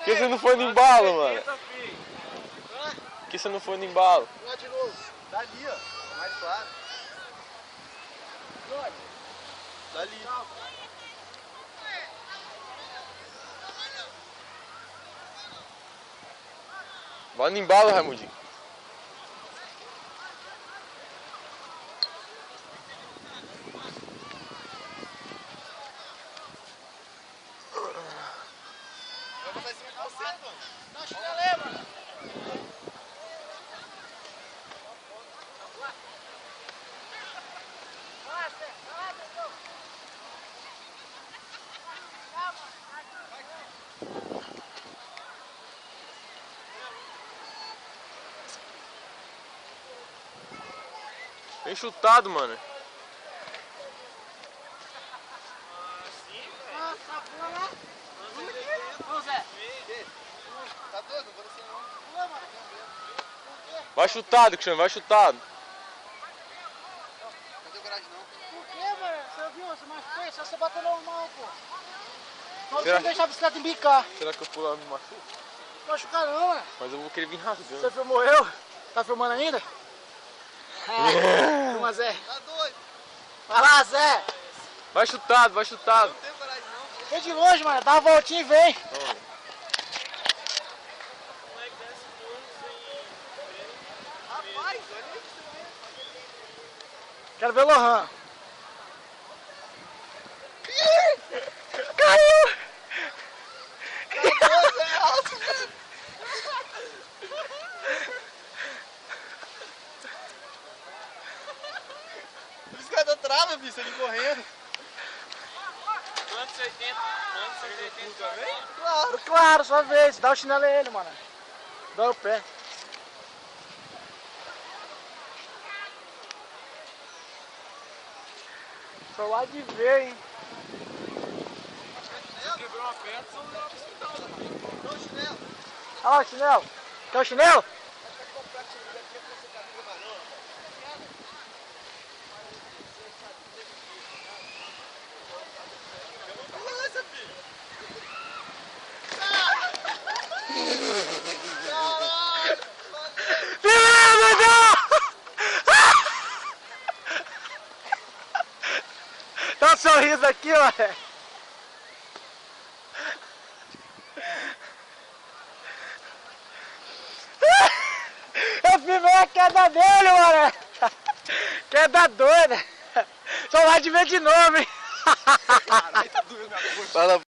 Por que você não foi no embalo, mano? Por que você não foi no embalo? Lá de novo. Dali, ó. Mais claro. Dali. Vai no embalo, Raimundinho. Bem chutado, mano. Tá doido? Não vou descer não. Vai chutado, Cristiano, vai chutado. Não tem coragem não. Por que, velho? Você viu? Você machucou? Só você bateu normal, pô. Só você Será? não deixar a bicicleta embicar. Será que eu pular me machuco? Não machucar não, velho. Mas eu vou querer vir rasgando. Você filmou eu? Tá filmando ainda? Filma, Zé. Tá doido? Vai lá, Zé. Vai chutado, vai chutado. Não tem coragem não. Vem de longe, mano. Dá uma voltinha e vem. Rapaz, olha isso. Quero ver o Lohan. Caiu! Tá doido, é alto, velho. A bicicleta trava, bicho, ele correndo. Quantos 80? Quantos 80 também? Claro. Claro, sua vez. Dá o chinelo a ele, mano. Dá o pé. Só lá de ver, hein. Quebrou uma perna, só levar pro hospital. Não, chinelo. Olha lá o chinelo. Quer o chinelo? Nossa, filho. Dá um sorriso aqui, ó. Eu filmei a queda dele, mano. Queda doida. Só vai de ver de novo, hein. Caralho, tá doendo minha coxa. Fala